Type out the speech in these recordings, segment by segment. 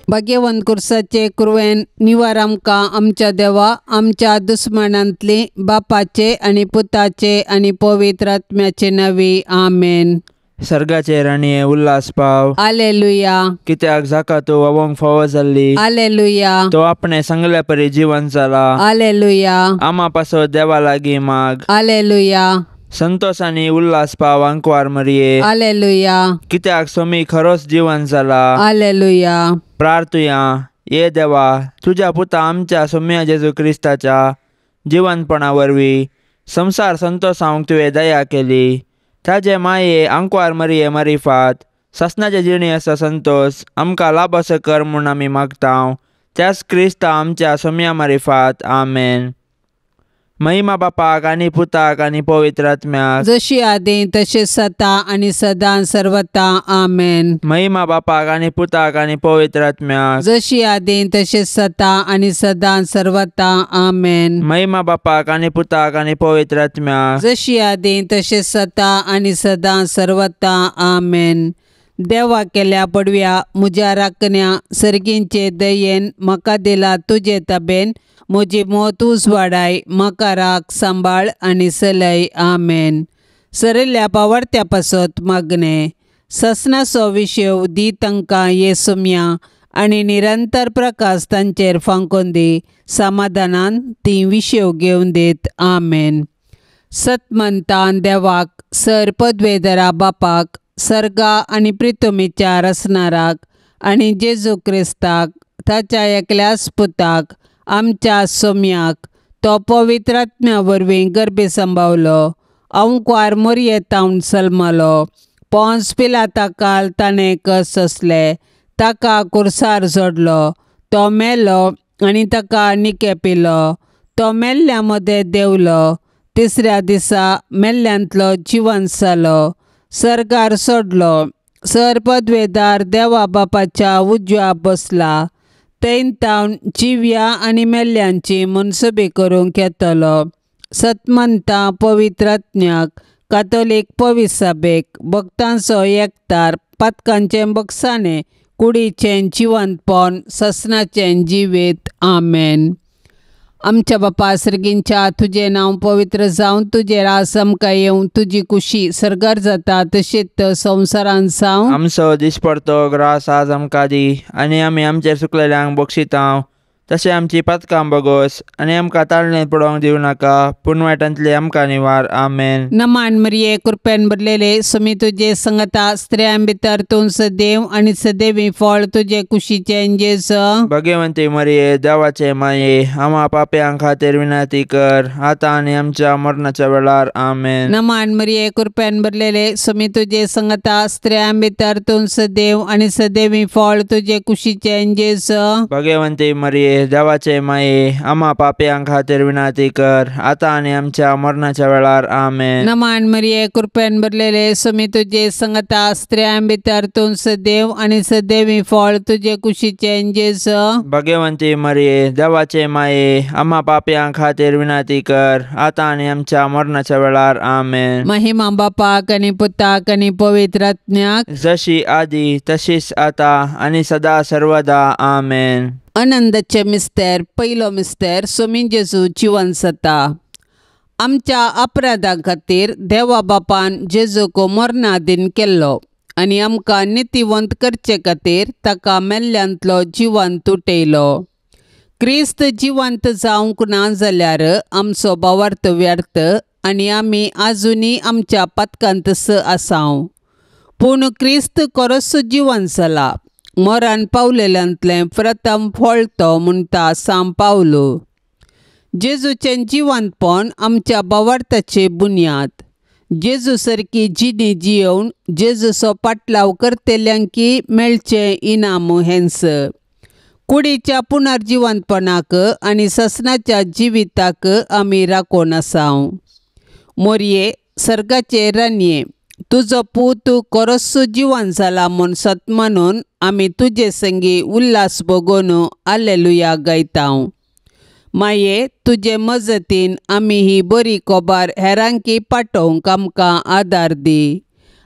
भाग्यवंत कुर्साचे कुरवेन निवार आमकां आमच्या देवा आमच्या दुस्मनांतली बापाचे आनी पुताचे आनी पवित्र आत्म्याचे नवी आमेन. सर्गाचे राणये उल्हास पाव. हालेलुया. कित्याक जाका तूं ववंक फावो जाल्ली. हालेलुया. तो आपणे सांगल्या परी जीवन जाला. हालेलुया. आमा पासो देवा लागीं माग. हालेलुया. संतोष आनी उल्हास पाव अंकवार मरिये. हालेलुया. कित्याक सोमी खरोच जीवन जाला. हालेलुया. प्रार्थुया. ये देवा तुझ्या पुता आमच्या सोम्या जेजू क्रिस्ताच्या जिवंतपणा वरवीं संसार संतोषांक तुवें दया केली. ताजे माये अंकवार मरिये मारिफात ससनाचे जिणी असो संतोष आमकां लाभसो कर म्हूण आमी मागतांव. त्याच क्रिस्ता आमच्या सोम्या मारिफात आमेन. महिमा बापाक आनी पुताक आनी पवित्र आत्म्याक जशी आदी तशें सता आनी सदां सर्वता आमेन. महिमा बापाक आनी पुताक आनी पवित्र आत्म्याक जशी आदी तशें सता आनी सदां सर्वता आमेन. महिमा बापाक आनी पुताक आनी पवित्र आत्म्याक जशी आदी तशें सता आनी सदां सर्वता आमेन. देवा केल्या पडव्या म्हज्या राखण्या सर्गींचे दयेन म्हाका दिला तुजे तबेन म्हजी मोत उजवाडाय म्हाका राख सांबाळ आनी चलय आमेन. सरल्या पावरत्या पासत मागणे ससनाचो विशेव दी तांकां येसुम्या आनी निरंतर प्रकाश तांचेर फांकून दी. समाधानान ती विशेव घेवन दीत आमेन. सतमंतान देवाक सर पदवेदरा बापाक सर्गा आनी प्रितुमीच्या रसनाराक आनी जेजू क्रिस्ताक ताच्या एकल्याच पुताक आमच्या सोम्याक तो पवित्र आत्म्या वरवीं गर्भे संभावलो. अंकवार मरियेतावन सल्मलो. पोंस पिलाता काल ताणें कस असले ताका कुर्सार जोडलो. तो मेलो आनी ताका निके पिलो. तो मेल्ल्या मदें देवलो. तिसऱ्या दिसा मेल्ल्यांतलो जिवंत जालो. सर्गार सोडलो. सर पदवेदार देवा बापाच्या उजव्या बसला. थंय तावन जिव्या आनी मेल्ल्यांची मनसुबी करूंक येतलो. सतमंतां पवित्र आत्म्याक कातोलीक पवित्र सभेक भक्तांचो एकतार पातकांचें बगसाणें कुडीचें जिवंतपण ससनाचें जिवीत आमेन. आमच्या बापा सर्गींच्या तुजें नांव पवित्र जावन तुजें रास आमकां येवं. तुजी कुशी सर्गार जाता तशीच संवसारांत जावं. आमचो दिसपडतो ग्रास आज आमकां दी आनी आमी आमचेर चुकलेल्यांक बक्षितांव. तशें आमची पातकां बगोस आनी आमकां ताळणेंत पडोवंक दिवं नाका पूण वायटांतली आमकां निवार आमेन. नमान मरिये कृपेन भरलेले सुमी तुजे संगता स्त्रियां भितर तूं सदैव आनी सदैवी फळ तुजे कुशीचें जेजू. भाग्यवंती मरिये देवाचे माये आमा पाप्यां खातीर विनंती कर आतां आनी आमच्या मरणाच्या वेळार आमेन. नमान मरिये कृपेन भरलेले सुमी तुजे संगता स्त्रियां भितर तूं सदैव आनी सदैवी फळ तुजे कुशीचें जेजू. भाग्यवंती मरिये देवाचे माये आमा पाप्यां खातीर विनंती कर आतां आनी आमच्या मरणाच्या वेळार आमेन. नमान मरिये कृपेन भरलेले सुमी तुजे संगता स्त्रियां भितर तूं सदैव आनी सदैवी फळ तुजे कुशीचें जेजू. भाग्यवंती मरिये देवाचे माये आमा पाप्यां खातीर विनंती कर आतां आनी आमच्या मरणाच्या वेळार आमेन. महिमा बापाक आनी पुताक आनी पवित्र आत्म्याक जशी आदी तशीच आतां आनी सदा सर्वदा आमेन. आनंदाचे मिस्तेर पयलो मिस्तेर सोमी जेजू जिवंत जाता. आमच्या अपराधां खातीर देवा बापान जेजूक मरणाधीन केल्लो आनी आमकां नितिवंत करचे खातीर ताका मेल्ल्यांतलो जिवंत उठयलो. क्रिस्त जिवंत जावंक ना जाल्यार आमचो भावार्थ व्यर्थ आनी आमी आजुनी आमच्या पातकांत आसांव. पूण क्रिस्त खरोच जिवंत जाला. मरण पावलेल्यांतलें प्रथम फळ तो म्हणटा सांब पावलो. जेजूचें जिवंतपण आमच्या भावार्थाची बुन्याद. जेजू सारकी जिणी जियोवन जेजूचो पाटलाव करतेल्यांकी मेळचें इनाम हेंच. कुडीच्या पुनर्जिवंतपणाक आनी ससनाच्या जिविताक आमी राखून आसांव. मोरये सर्गाचे रानये तुजो पूत खरोच जिवंत जाला म्हूण सत म्हणून आमी तुजे संगी उल्हास भोगून हालेलुया गायतांव. माये तुजे मजतीन आमी ही बरी खबर हेरांकी पाठोवंक आमकां आदार दी.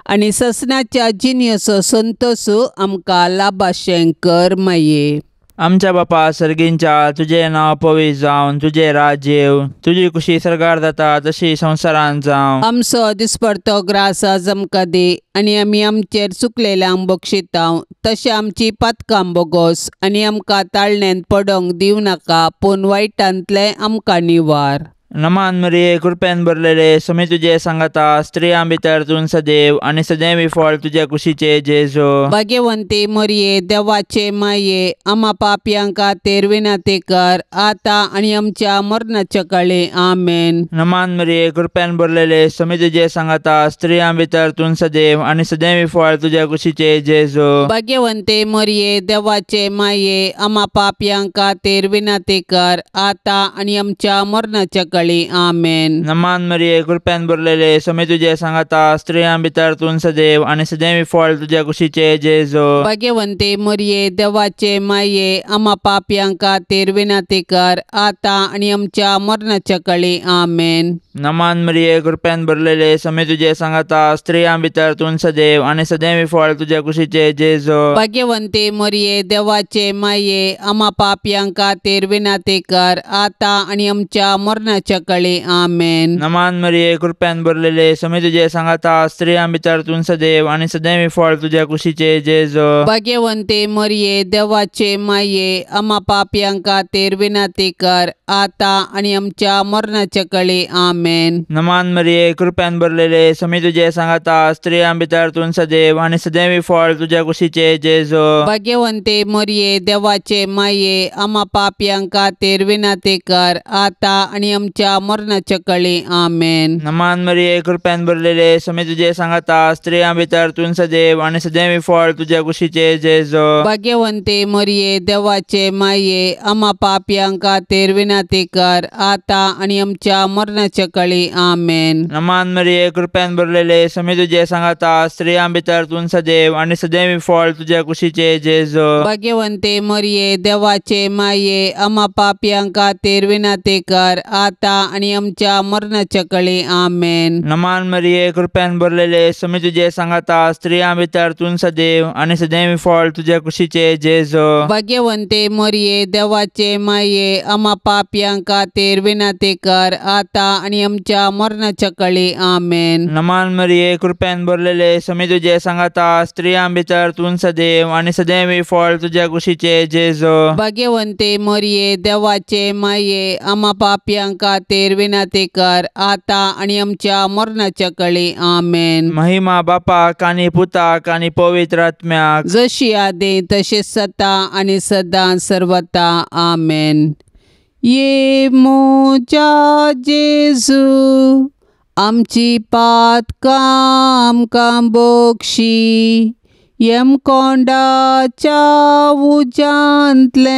आनी ससनाच्या जिनियसो संतोसू आमकां लाभाशें कर माये. आमच्या बापा सर्गींच्या तुझे नाव पवित्र जावन तुझे राज्य येव तुझी कुशी सरकार जाता तशी संवसारांत जावं. आमचो दिसपडतो ग्रास आज आमकां दे आनी आमी आमचेर चुकलेल्यांक बक्षितांव तशें आमची पातकां बोगोस आनी आमकां ताळण्यांत पडोंक दिवं नाका पूण वायटांतले आमकां निवार. नमान मरिये कृपेन भरलेले समी तुझे सांगाता स्त्रियां भितर तूं सदैव आनी सदैवी फळ तुझे कुशीचे जेजू. भाग्यवंते मरिये देवाचे माये आम्हा पापयांक खातीर विनंती कर आतां आनी आमच्या मरणाच्या काळी आमेन. नमान मरिये कृपेन भरलेले समी तुझे सांगाता स्त्रियां भितर तूं सदैव आनी सदैवी फळ तुझे कुशीचे जेजू. भाग्यवंते मरिये देवाचे माये आम्हा पापयांक खातीर विनंती कर आतां आनी आमच्या मरणाच्या आमेन. नमान मरिये कृपेन भरलेले समी तुझे सांगाता स्त्रियां भितर तूं सदैव आनी सदैवी फळ तुझे कुशीचे जेजू. भाग्यवंते मरिये देवाचे माये आम्हा पापयांक खातीर विनंती कर आतां आनी आमच्या मरणाच्या काळी आमेन. नमान मरिये कृपेन भरलेले समी तुझे सांगाता स्त्रियां भितर तूं सदैव आनी सदैवी फळ तुझे कुशीचे जेजू. भाग्यवंते मरिये देवाचे माये आम्हा पापयांक खातीर विनंती कर आतां आनी आमच्या मरणाच्या काळी आमेन. नमान मरिये कृपेन भरलेले समी तुझे सांगाता स्त्रियां भितर तूं सदैव आनी सदैवी फळ तुझे कुशीचे जेजू. भाग्यवंते मरिये देवाचे माये आम्हा पापयांक खातीर विनंती कर आतां आनी आमच्या मरणाच्या काळी आमेन. नमान मरिये कृपेन भरलेले समी तुझे सांगाता स्त्रियां भितर तूं सदैव आनी सदैवी फळ तुझे कुशीचे जेजू. भाग्यवंते मरिये देवाचे माये आम्हा पापयांक खातीर विनंती कर आतां आनी आमच्या मरणाच्या काळी आमेन. नमान मरिये कृपेन भरलेले समी तुझे सांगाता स्त्रियां भितर तूं सदैव आनी सदैवी फळ तुझे कुशीचे जेजू. भाग्यवंते मरिये देवाचे माये आम्हा पापयांक खातीर विनंती कर आतां आनी आमच्या मरणाच्या काळी आमेन. नमान मरिये कृपेन भरलेले समी तुझे सांगाता स्त्रियां भितर तूं सदैव आनी सदैवी फळ तुझे कुशीचे जेजू. भाग्यवंते मरिये देवाचे माये आम्हा पापयांक खातीर विनंती कर आतां आनी आमच्या मरणाच्या काळी आमेन. नमान मरिये कृपेन भरलेले समी तुझे सांगाता स्त्रियां भितर तूं सदैव आनी सदैवी फळ तुझे कुशीचे जेजू. भाग्यवंते मरिये देवाचे माये आम्हा पापयांक खातीर विनंती कर आतां आनी आमच्या मरणाच्या काळी आमेन. नमान मरिये कृपेन भरलेले समी तुझे सांगाता स्त्रियां भितर तूं सदैव आनी सदैवी फळ तुझे कुशीचे जेजू. भाग्यवंते मरिये देवाचे माये आम्हा पापयांक खातीर विनंती कर आतां आनी आमच्या मरणाच्या काळी आमेन. महिमा बापाक आनी पुताक आनी पवित्र आत्म्याक जशी आदी तशेंच जाता आनी सदां सर्वता आमेन. ये मोजा जेजू आमची पातकां आमकां बोगशी येम कोंडाच्या उजांतले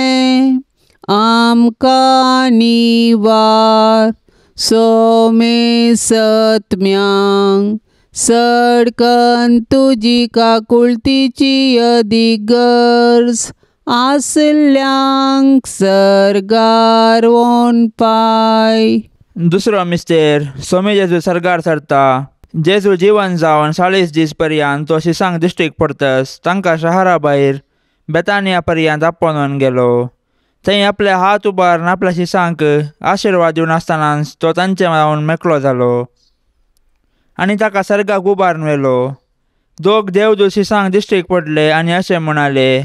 आमकां निवार सोमे सत्म्यांक सडकन तुजी काकुळतीची अदीक गरज आसल्यांक सर्गार वोन पाय. दुसरो मिस्तेर सोमी जेजू सर्गार सरता. जेजू जिवन जावन 40 दीस पर्यंत तो शिसांक दिश्टीक पडतस तांकां शहरा भायर बेतानिया पर्यंत आपोवन व्हरून गेलो. थंय आपले हात उबारून आपल्या शिसांक आशिर्वाद दिवन आसतनाच तो तांचे जावन मेकळो जालो आनी ताका सर्गाक उबारून व्हेलो. दोग देवदूत शिसांक दिश्टीक पडले आनी अशें म्हणाले,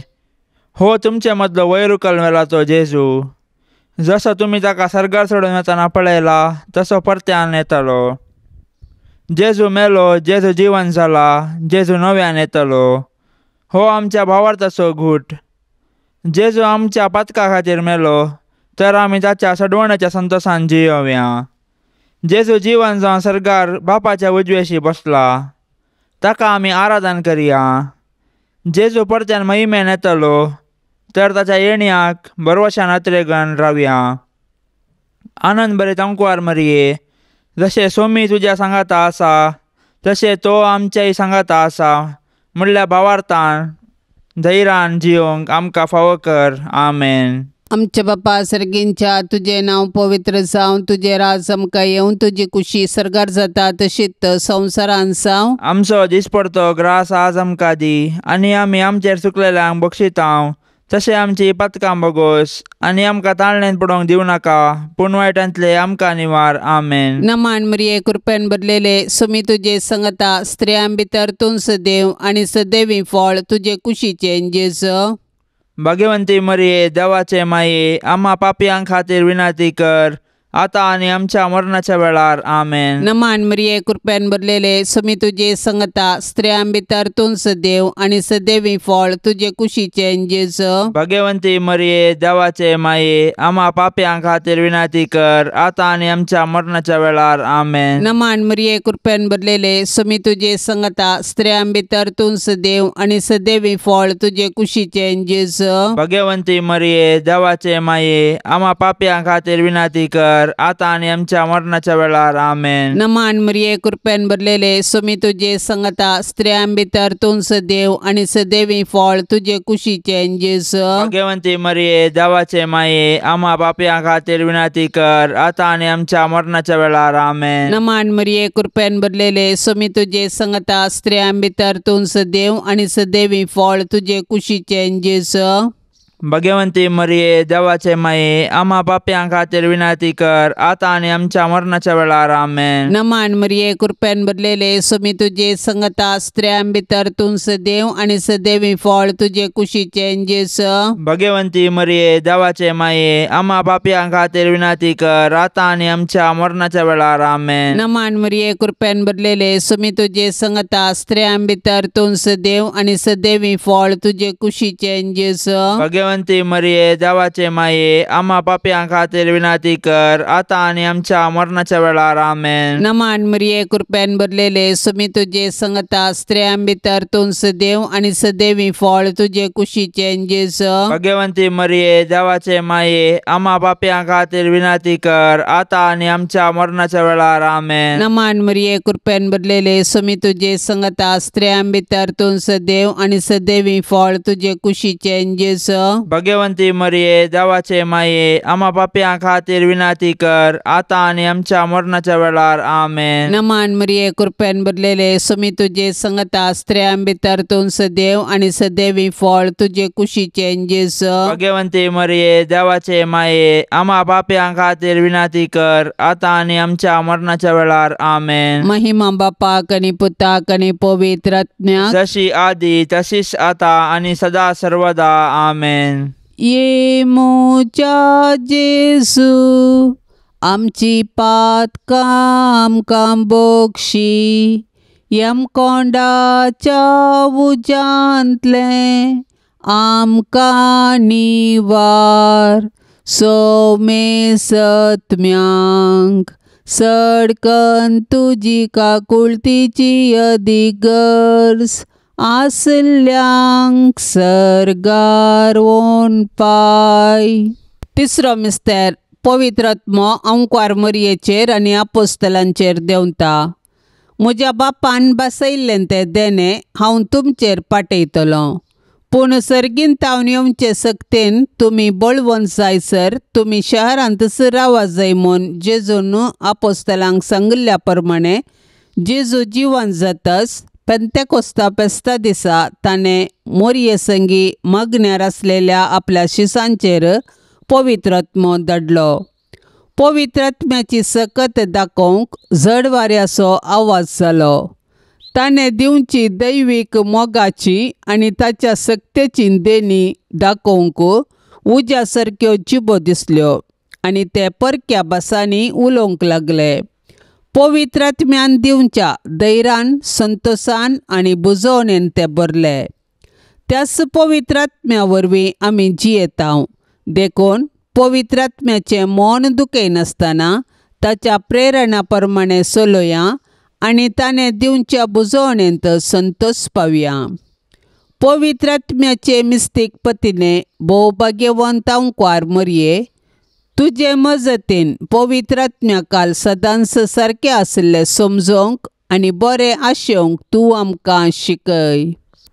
हो तुमचे मदलो वयर उखलून व्हेला जेजू. जसो तुमी ताका सर्गार सोडून वतना पळयला तसो परत्यान येतलो. जेजू मेलो, जेजू जिवन जाला, जेजू नव्यान येतलो. हो आमच्या भावार्थाचो घूट. जेजू आमच्या पातका खातीर मेलो तर आमी ताच्या सडवण्याच्या संतोशान जियोवया. जेजू जिवन जावन सर्गार बापाच्या उजवेशी बसला, ताका आमी आराधन करया. जेजू परत्यान महिमेन येतलो तर ताच्या येण्याक बरवशान अत्रेगन रावया. आनंद बरे तंकवार मरिये, जशे सोमी तुज्या सांगाता आसा तशे तो आमच्याय सांगाता आसा म्हणल्या भावार्थान धैर्यान जियोंक आमकां फावो कर. आमेन. आमच्या बापा सर्गींच्या तुझे नाव पवित्र जावं, तुझे राज आमकां येवं, तुजी कुशी सरकार जाता तशीच संवसारान जावं. आमचो दिसपडतो ग्रास आज आमकां दी, आनी आमी आमचेर चुकलेल्यांक बक्षितांव, तशें आमची पातकां बोगोस, आनी आमकां ताळणेंत पडोवंक दिवं नाका, पूण वायटांतले आमकां निवार. आमेन. नमान मरिये कृपेन भरलेले सुमी तुजे संगता, स्त्रियां भितर तूं सदैव आनी सदैवी फळ तुजे कुशीचे जेजू. भाग्यवंती मरिये देवाचे माये, आम्हा पापयांक खातीर विनंती कर, आता आनी आमच्या मरणाच्या वेळार. आमेन. नमान मरिये कृपेन भरलेले सुमी तुजे संगता, स्त्रियां भितर तूं सदैव आनी सदैवी फळ तुजे कुशीचे जेजू. भाग्यवंती मरिये देवाचे माये, आम्हा पापयांक खातीर विनंती कर, आता आनी आमच्या मरणाच्या वेळार. आमेन. नमान मरिये कृपेन भरलेले सुमी तुजे संगता, स्त्रियां भितर तूं सदैव आनी सदैवी फळ तुजे कुशीचे जेजू. भाग्यवंती मरिये देवाचे माये, आम्हा पापयांक खातीर विनंती कर, आता आनी आमच्या मरणाच्या वेळार. आमेन. नमान मरिये कृपेन भरलेले सुमी तुजे संगता, स्त्रियां भितर तूं सदैव आनी सदैवी फळ तुजे कुशीचे जेजू. भाग्यवंती मरिये देवाचे माये, आम्हा पापयांक खातीर विनंती कर, आता आनी आमच्या मरणाच्या वेळार. आमेन. नमान मरिये कृपेन भरलेले सुमी तुजे संगता, स्त्रियां भितर तूं सदैव आनी सदैवी फळ तुजे कुशीचे जेजू. भाग्यवंती मरिये देवाचे माये, आम्हा पापयांक खातीर विनंती कर, आता आनी आमच्या मरणाच्या वेळार. आमेन. नमान मरिये कृपेन भरलेले सुमी तुजे संगता, स्त्रियां भितर तूं सदैव आनी सदैवी फळ तुजे कुशीचे जेजू. भाग्यवंती मरिये देवाचे माये, आम्हा पापयांक खातीर विनंती कर, आता आनी आमच्या मरणाच्या वेळार. आमेन. नमान मरिये कृपेन भरलेले सुमी तुजे संगता, स्त्रियां भितर तूं सदैव आनी सदैवी फळ तुजे कुशीचे जेजू. भाग्यवंती मरिये देवाचे माये, आम्हा पापयांक खातीर विनंती कर, आता आनी आमच्या मरणाच्या वेळार. आमेन. नमान मरिये कृपेन भरलेले सुमी तुजे संगता, स्त्रियां भितर तूं सदैव आनी सदैवी फळ तुजे कुशीचे जेजू. भाग्यवंती मरिये देवाचे माये, आम्हा पापयांक खातीर विनंती कर, आता आनी आमच्या मरणाच्या वेळार. आमेन. नमान मरिये कृपेन भरलेले सुमी तुजे संगता, स्त्रियां भितर तूं सदैव आनी सदैवी फळ तुजे कुशीचे जेजू. भाग्यवंती मरिये देवाचे माये, आम्हा पापयांक खातीर विनंती कर, आता आनी आमच्या मरणाच्या वेळार. आमेन. नमान मरिये कृपेन भरलेले सुमी तुजे संगता, स्त्रियां भितर तूं सदैव आनी सदैवी फळ तुजे कुशीचे जेजू. भाग्यवंती मरिये देवाचे माये, आम्हा पापयांक खातीर विनंती कर, आता आनी आमच्या मरणाच्या वेळार. आमेन. महिमा बापाक आनी पुताक आनी पवित्र आत्म्याक, जशी आदी तशीच आता आनी सदा सर्वदा. आमेन. ये मोच्या जेजू, आमची पातकां आमकां बोगशी, यम कोंडाच्या उजांतले आमकां निवार. सोमे सत्म्यांक सडकन तुजी काकुळतीची अधिगर्स, आसल्यांक सरगार वोन पाय. तिसरो मिस्तेर पवित्र आत्मो अंकुर मरियेचेर आनी आपोस्तलांचेर देंवता. म्हज्या बापान बसयल्लें तें देणे हांव तुमचेर पाठयतलों, पूण सर्गीन तावन येवचे सक्तेन तुमी बळवंत जायसर तुमी शहरांत रावा जाय म्हूण जेजून आपोस्तलांक सांगिल्ल्या प्रमाणे जेजू जिवंत जाताच पेंतेकोस्ता फेस्ता दिसा ताणें मोरये संगी मग्नार आसलेल्या आपल्या शिसांचेर पवित्र आत्मो धाडलो. पवित्र आत्म्याची सकत दाखोवंक झड वाऱ्याचो आवाज जालो. ताणें दिवची दैवीक मोगाची आनी ताच्या सक्तेची देणी दाखोवंक उज्या सारक्यो जिबो दिसल्यो आनी ते परक्या भासांनी उलोवंक लागले. पवित्र आत्म्यान दिवच्या धैर्यान, संतोषान आनी बुजवणेन ते भरले. त्याच पवित्र आत्म्या वरवीं आमी जियेतांव. देखून पवित्र आत्म्याचें मन दुखयनासतना ताच्या प्रेरणा प्रमाणे चलोया आनी ताणें दिवच्या बुजवणेंत संतोष पावया. पवित्र आत्म्याचे मिस्तीक पतीने भोवभाग्यवंत अंकुर मरिये, तुजे मजतीन पवित्र आत्म्या काल सदांच सारकें आसलें समजोवंक आनी बरें आशेवंक तूं आमकां शिकय.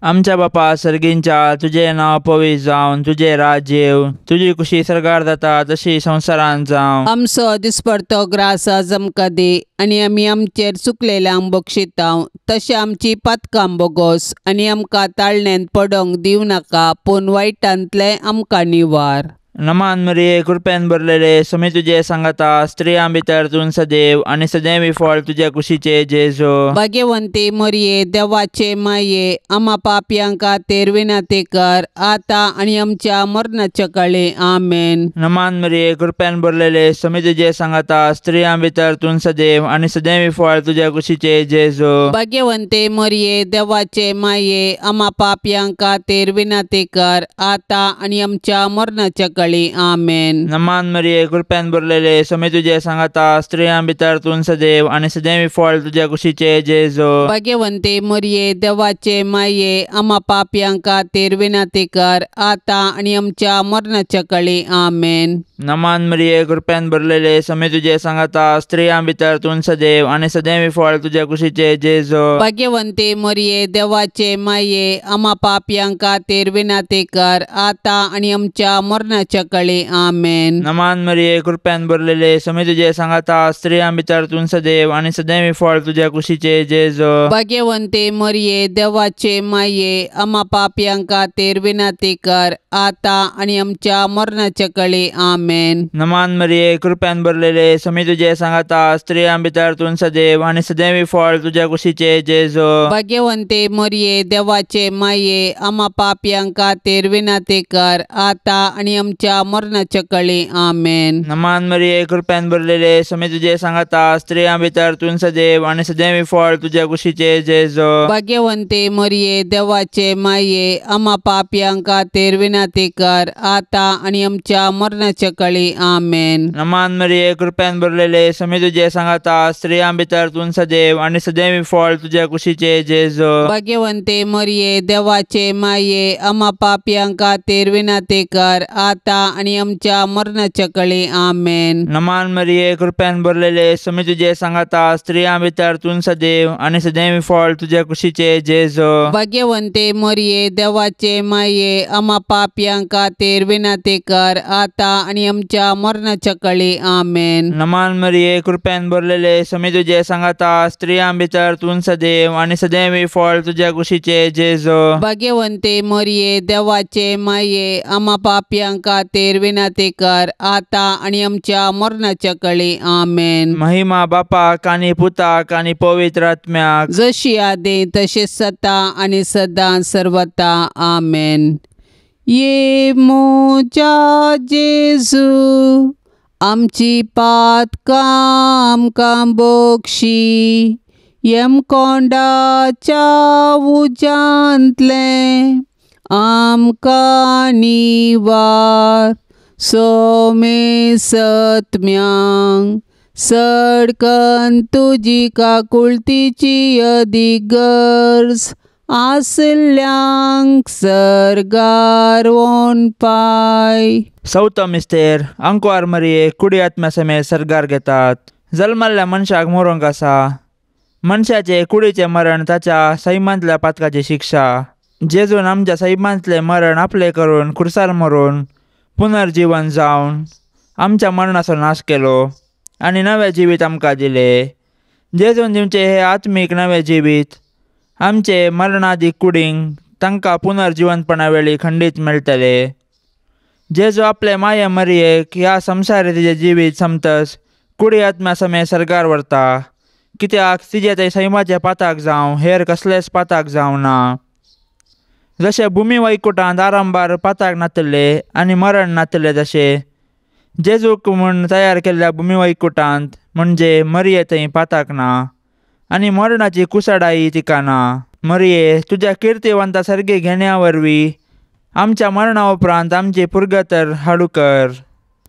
आमच्या बापा सर्गींच्या तुझे नाव पवित्र जावन तुझे राज्य येव तुझी कुशी सरकार जाता तशी संवसारांत जावं. आमचो दिसपडतो ग्रास आज आमकां दे आनी आमी आमचेर चुकलेल्यांक बक्षितांव तशें आमची पातकां बोगोस आनी आमकां ताळण्यांत पडोंक दिवं नाका पूण वायटांतले आमकां निवार. नमान मरिये कृपेन भरलेले समी तुझे सांगाता स्त्रियां भितर तूं सदैव आनी सदैवी फळ तुझ्या कुशीचे जेजो. भाग्यवंते मरिये देवाचे माये आम्हा पापयांक खातीर विनंती कर आता आनी आमच्या मरणाच्या काळी आमेन. नमान मरिये कृपेन भरलेले समी तुझे सांगाता स्त्रियां भितर तूं सदैव आनी सदैवी फळ तुझ्या कुशीचे जेजो. भाग्यवंते मरिये देवाचे माये आम्हा पापयांक खातीर विनंती कर आता आनी आमच्या मरणाच्या आमेन. नमान मरिये कृपेन भरलेले समी तुझे सांगाता स्त्रियां भितर तूं सदैव आनी सदैवी फळ तुझ्या कुशीचे जेजो. भाग्यवंते मरिये देवाचे माये आम्हा पापयांक खातीर विनंती कर आता आनी आमच्या मरणाच्या काळी आमेन. नमान मरिये कृपेन भरलेले समी तुझे सांगाता स्त्रियां भितर तूं सदैव आनी सदैवी फळ तुझ्या कुशीचे जेजो. भाग्यवंते मरिये देवाचे माये आम्हा पापयांक खातीर विनंती कर आता आनी आमच्या मरणाच्या काळी आमेन. नमान मरिये कृपेन भरलेले समी तुझे सांगाता स्त्रियां भितर तूं सदैव आनी सदैवी फळ तुझ्या कुशीचे जेजो. भाग्यवंते मरिये देवाचे माये आम्हा पापयांक खातीर विनंती कर आता आनी आमच्या मरणाच्या काळी आमेन. नमान मरिये कृपेन भरलेले समी तुझे सांगाता स्त्रियां भितर तूं सदैव आनी सदैवी फळ तुझ्या कुशीचे जेजो. भाग्यवंते मरिये देवाचे माये आम्हा पापयांक खातीर विनंती कर आता आनी आमच्या मरणाच्या काळी आमेन. नमान मरिये कृपेन भरलेले समी तुझे सांगाता स्त्रियां भितर तूं सदैव आनी सदैवी फळ तुझ्या कुशीचे जेजो. भाग्यवंते मरिये देवाचे माये आम्हा पापयांक खातीर विनंती कर आता आनी आमच्या मरणाच्या काळी आमेन. नमान मरिये कृपेन भरलेले समी तुझे सांगाता स्त्रियां भितर तूं सदैव आनी सदैवी फळ तुझ्या कुशीचे जेजो. भाग्यवंते मरिये देवाचे माये आम्हा पापयांक खातीर विनंती कर आता आनी आमच्या मरणाच्या काळी आमेन. नमान मरिये कृपेन भरलेले समी तुझे सांगाता स्त्रियां भितर तूं सदैव आनी सदैवी फळ तुझ्या कुशीचे जेजो. भाग्यवंते मरिये देवाचे माये आम्हा पापयांक खातीर विनंती कर आता आनी आमच्या मरणाच्या काळी आमेन. नमान मरिये कृपेन भरलेले समी तुझे सांगाता स्त्रियां भितर तूं सदैव आनी सदैवी फळ तुझ्या कुशीचे जेजो. भाग्यवंते मरिये देवाचे माये आम्हा पापयांक खातीर विनंती कर आता आनी आमच्या मरणाच्या काळी आमेन. महिमा बापाक आनी पुताक आनी पवित्र आत्म्याक जशी आदी तशीच सता आनी सदां सर्वता आमेन. ये मोजा जेजू आमची पातकां आमकां बोगशी येम कोंडाच्या उजांतले आमकां निवार सोमे सत्म्यांक सडकन तुजी काकुळतीची अदीक गरज आसल्यांक सरगार वोन पाय. चवथो मिस्तेर अंकवार मरिये कुडी आत्म्या समेत सरगार घेतात. जल्माल्ल्या मनशाक मरोंक आसा. मनशाचे कुडीचे मरण ताच्या सैमांतल्या पातकाची शिक्षा. जेजून आमच्या सैमांतले मरण आपले करून खुर्सार मरून पुनर्जीवन जावन आमच्या मरणाचो नाश केलो आनी नवे जिवीत आमकां दिले. जेजून दिवचे हे आत्मीक नवे जिवीत आमचे मरणादीक कुडींक तांकां पुनर्जीवनपणा वेळी खंडीत मेळटले. जेजू आपले माये मरियेक ह्या संवसारी तिचे जिवीत समतस कुडी आत्म्या समेत सरगार व्हरता. कित्याक तिजे ते सैमाचे पाताक जावं हेर कसलेच पाताक जावं ना. जशे भुमी वैकुंठांत आरंभार पाताक नातले आनी मरण नातले तशे जेजूक म्हूण तयार केल्ल्या भुमी वैकुंठांत म्हणजे मरिये थंय पाताक ना आनी मरणाची कुसडाई तिका ना. मरिये तुज्या किर्तिवंता सर्गी घेण्या वरवीं आमच्या मरणा उपरांत आमची पुर्गतर हाडू कर.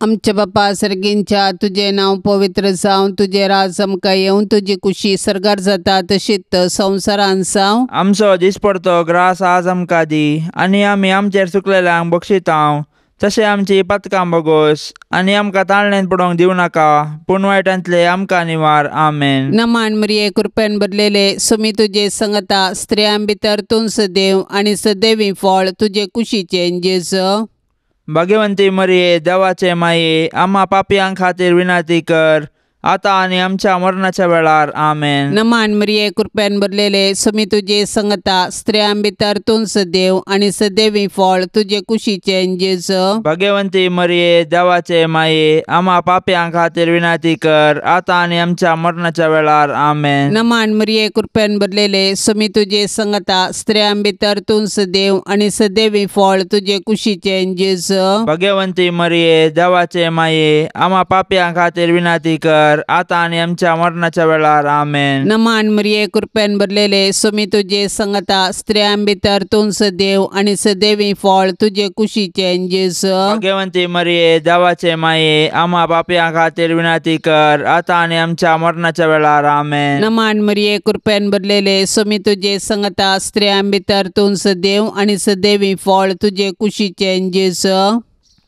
आमच्या बापा सर्गींच्या तुझे नाव पवित्र जावं तुझे राज आमकां येवं तुजी कुशी सरगार जाता तशीच संवसारांत जावं. आमचो दिसपडतो ग्रास आज आमकां दी आनी आमी आमचेर चुकलेल्यांक बक्षितांव तशें आमची पथकां बोगोस आनी आमकां ताळण्यांत पडोवंक दिवं नाका, पूण वायटांतले आमकां निवार. आमेन. नमान मरिये कृपेन भरलेले सुमी तुजे संगता स्त्रियां भितर तूं सदैव आनी सदैवी फळ तुजे कुशीचे जेजू. भाग्यवंती मरिये देवाचे माये, आम्हा पापयांक खातीर विनाती कर, आतां आनी आमच्या मरणाच्या वेळार. आमेन. नमान मरिये कृपेन भरलेले सुमी तुजे संगता स्त्रियां भितर तूं सदैव आनी सदैवी फळ तुजे कुशीचे जेजू. भाग्यवंती मरिये देवाचे माये, आम्हा पापयांक खातीर विनाती कर, आतां आनी आमच्या मरणाच्या वेळार. आमेन. नमान मरिये कृपेन भरलेले सुमी तुजे संगता स्त्रियां भितर तूं सदैव आनी सदैवी फळ तुजे कुशीचे जेजू. भाग्यवंती मरिये देवाचे माये, आम्हा पापयांक खातीर विनाती कर, आतां आनी आमच्या मरणाच्या वेळार. आमेन. नमान मरिये कृपेन भरलेले सुमी तुजे संगता स्त्रियां भितर तूं सदैव आनी सदैवी फळ तुजे कुशीचे जेजू. भाग्यवंती मरिये देवाचे माये, आम्हा पापयांक खातीर विनाती कर, आतां आनी आमच्या मरणाच्या वेळार. आमेन. नमान मरिये कृपेन भरलेले सुमी तुजे संगता स्त्रियां भितर तूं सदैव आनी सदैवी फळ तुजे कुशीचे जेजू.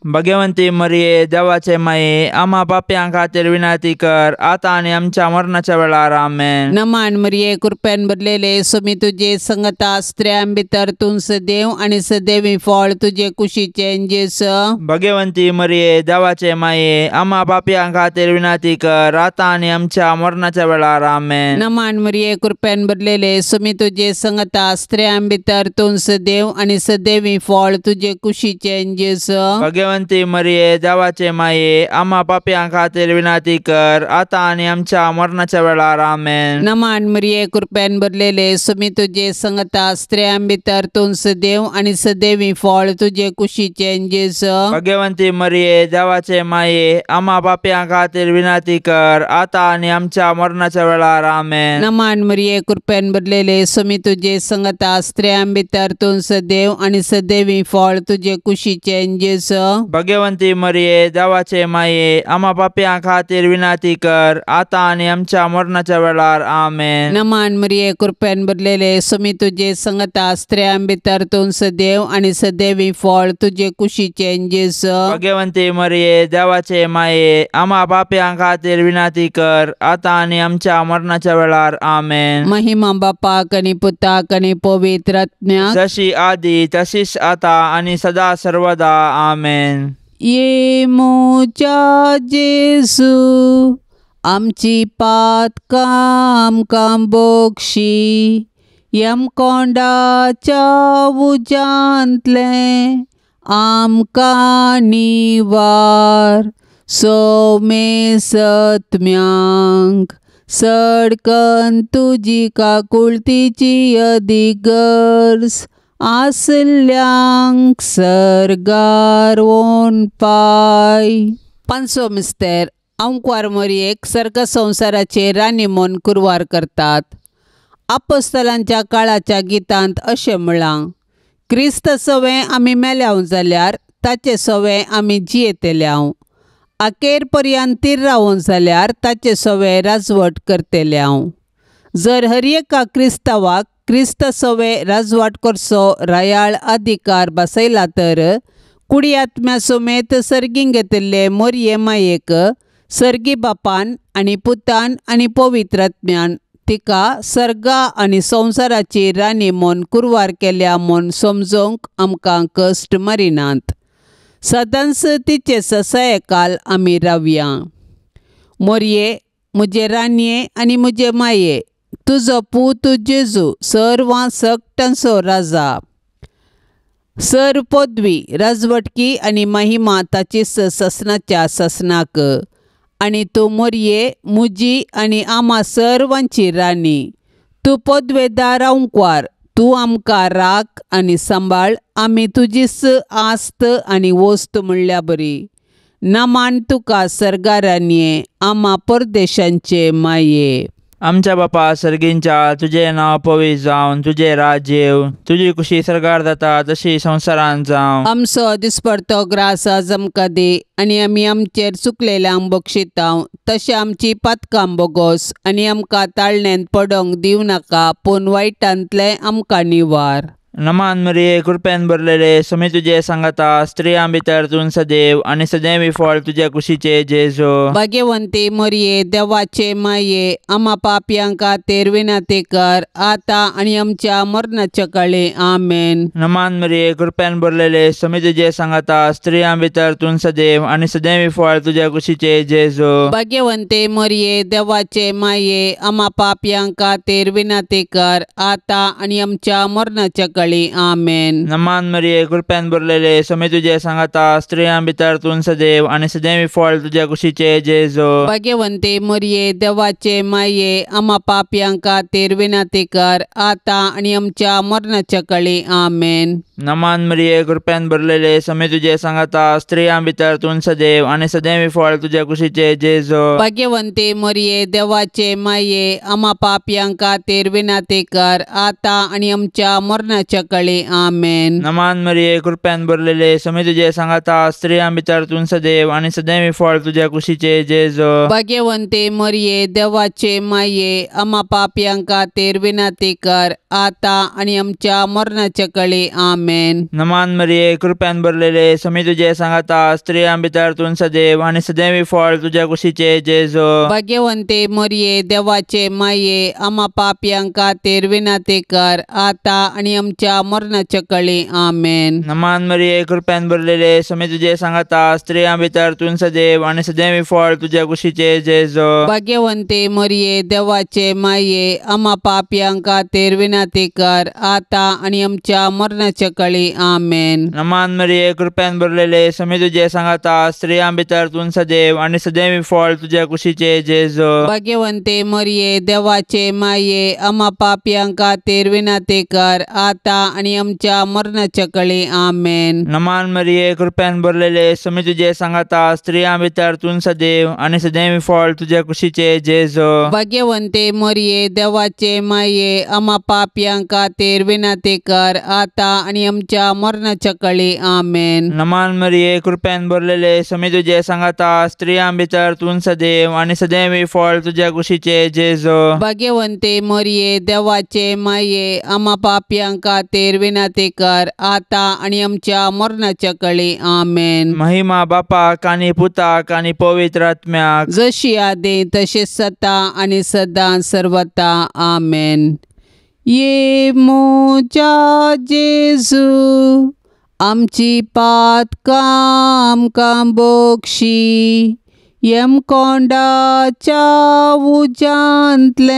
भाग्यवंती मरिये देवाचे माये, आम्हा पापयांक खातीर विनाती कर, आतां आनी आमच्या मरणाच्या वेळार. आमेन. नमान मरिये कृपेन भरलेले सुमी तुजे संगता स्त्रियां भितर तूं सदैव आनी सदैवी फळ तुजे कुशीचे जेजू. भाग्यवंती मरिये देवाचे माये, आम्हा पापयांक खातीर विनाती कर, आतां आनी आमच्या मरणाच्या वेळार. आमेन. नमान मरिये कृपेन भरलेले सुमी तुजे संगता स्त्रियां भितर तूं सदैव आनी सदैवी फळ तुजे कुशीचे जेजू. भाग्यवंती मरिये देवाचे माये, आम्हा पापयांक खातीर विनाती कर, आतां आनी आमच्या मरणाच्या वेळार. आमेन. नमान मरिये कृपेन भरलेले सुमी तुजे संगता स्त्रियां भितर तूं सदैव आनी सदैवी फळ तुजे कुशीचे जेजू. भाग्यवंती मरिये देवाचे माये, आम्हा पापयांक खातीर विनाती कर, आतां आनी आमच्या मरणाच्या वेळार. आमेन. नमान मरिये कृपेन भरलेले सुमी तुजे संगता स्त्रियां भितर तूं सदैव आनी सदैवी फळ तुजे कुशीचे जेजू. भाग्यवंती मरिये देवाचे माये, आम्हा पापयांक खातीर विनाती कर, आतां आनी आमच्या मरणाच्या वेळार. आमेन. नमान मरिये कृपेन भरलेले सुमी तुजे संगता स्त्रियां भितर तूं सदैव आनी सदैवी फळ तुजे कुशीचे जेजू. भाग्यवंती मरिये देवाचे माये, आम्हा पापयांक खातीर विनाती कर, आतां आनी आमच्या मरणाच्या वेळार. आमेन. महिमा बापाक आनी पुताक आनी पवित्र आत्म्याक, जशी आदी तशीच आतां आनी सदा सर्वदा. आमेन. ये मोच्या जेजू आमची पातकां आमकां बोगशी, यमकोंडाच्या उजांतले आमकां निवार. सोमे सत्म्यांक सडकन तुजी काकुळतीची अधिगर्ज, आसल्यांक सर्गार वोन पाय. पांचवो मिस्तेर आंकवार मरियेक सर्ग संवसाराचेर रानी म्हूण कुरवार करतात. आपोस्तलांच्या काळाच्या गितांत अशें म्हळां, क्रिस्त सवें आमी मेल्याव जाल्यार ताचे सवें आमी जियेतल्याव. आखेर पर्यंत तीर रावूं जाल्यार ताचे सवें राजवट करतल्याव. जर हर एका क्रिस्तावाक क्रिस्त सवें राजवट करचो रायाळ अधिकार बसयला तर कुडी आत्म्या समेत सर्गींग घेतिल्ले मोरये मायेक सर्गी बापान आनी पुतान आनी पवित्र आत्म्यान तिका सर्गा आनी संवसाराची राणी म्हूण कुरवार केल्या म्हूण समजोवंक आमकां कश्ट मारिनात. सदांच तिचे ससायेकाल आमी रावया. मोरये, मुजे रानये आनी मुजे माये, तुजो पूत जेजू सर्वां सकटांचो राजा. सर पदवी राजवटकी आनी महिमा ताचीच ससनाच्या ससनाक. आनी तूं मोरये मुजी आनी आम्हा सर्वांची राणी. तूं पदवेदार आंकवार, तूं आमकां राख आनी सांबाळ. आमी तुजीच आस्त आनी वस्त म्हणल्या बरी. नमान तुका सर्गारान्ये, आम्हा परदेशांचे माये. आमच्या बापा सर्गींच्या, तुझे नाव पवित्र जावन, तुझे राज्य येव, तुजी कुशी सरकार जाता तशी संवसारांत जावं. आमचो दिसपडतो ग्रास आज आमकां दे, आनी आमी आमचेर चुकलेल्यांक बक्षितांव. तशें आमची पातकां बोगोस, आनी आमकां ताळण्यांत पडोवंक दिवं नाका, पूण वायटांतले आमकां निवार. नमान मरिये कृपेन भरलेले स्वामी तुझे सांगता स्त्रियां भितर तूं सदैव आणि सदैवी फळ तुझ्या कुशीचे जेजो. भाग्यवंते मरिये देवाचे माये आम्हा पापियांका तेर विनंती कर आता आणि आमच्या मरणाच्या काळी आमेन. नमान मरिये कृपेन भरलेले स्वामी तुझे सांगता स्त्रियां भितर तूं सदैव आणि सदैवी फळ तुझ्या कुशीचे जेजो. भाग्यवंते मरिये देवाचे माये आम्हा पापियांका तेर विनंती कर आता आणि आमच्या मरणाच्या काळी आमेन. नमान मरिये कृपेन भरलेले स्वामी तुझे सांगता स्त्रियां भितर तूं सदैव आणि सदैवी फळ तुझ्या कुशीचे जेजो. भाग्यवंते मरिये देवाचे माये आम्हा पापियांका तेर विनंती कर आता आणि आमच्या मरणाच्या काळी आमेन. नमान मरिये कृपेन भरलेले स्वामी तुझे सांगता स्त्रियां भितर तूं सदैव आणि सदैवी फळ तुझ्या कुशीचे जेजो. भाग्यवंते मरिये देवाचे माये आम्हा पापियांका तेर विनंती कर आता आणि आमच्या मरणाच्या काळी आमेन. नमान मरिये कृपेन भरलेले स्वामी तुझे सांगता स्त्रियां भितर तूं सदैव आणि सदैवी फळ तुझ्या कुशीचे जेजो. भाग्यवंते मरिये देवाचे माये आम्हा पापियांका तेर विनंती कर आता आणि आमच्या मरणाच्या काळी आमेन. नमान मरिये कृपेन भरलेले स्वामी तुझे सांगता स्त्रियां भितर तूं सदैव आणि सदैवी फळ तुझ्या कुशीचे जेजो. भाग्यवंते मरिये देवाचे माये आम्हा पापियांका तेर विनंती कर आता आणि आमच्या मरणाच्या काळी आमेन. नमान मरिये कृपेन भरलेले स्वामी तुझे सांगता स्त्रियां भितर तूं सदैव आणि सदैवी फळ तुझ्या कुशीचे जेजो. भाग्यवंते मरिये देवाचे माये आम्हा पापियांका तेर विनंती कर आता आणि आमच्या मरणाच्या काळी आमेन. नमान मरिये कृपेन भरलेले स्वामी तुझे सांगता स्त्रियां भितर तूं सदैव आणि सदैवी फळ तुझ्या कुशीचे जेजो. भाग्यवंते मरिये देवाचे माये आम्हा पापियांका तेर विनंती कर आता आणि आमच्या मरणाच्या काळी आमेन. नमान मरिये कृपेन भरलेले स्वामी तुझे सांगता स्त्रियां भितर तूं सदैव आणि सदैवी फळ तुझ्या कुशीचे जेजो. भाग्यवंते मरिये देवाचे माये आम्हा पापियांका तेर विनंती कर आता आणि आमच्या मरणाच्या काळी आमेन. नमान मरिये कृपेन भरलेले स्वामी तुझे सांगता स्त्रियां भितर तूं सदैव आणि सदैवी फळ तुझ्या कुशीचे जेजो. भाग्यवंते मरिये देवाचे माये आम्हा पापियांका तेर विनंती कर आता आणि आमच्या मरणाच्या काळी आमेन. महिमा बापाक आणि पुताक आणि पवित्र आत्म्याक जशी आदी तसेच सता आणि सदा सर्वता आमेन. ये मोजा जेजू आमची पातकां आमकां बोगशी येम कोंडाच्या उजांतले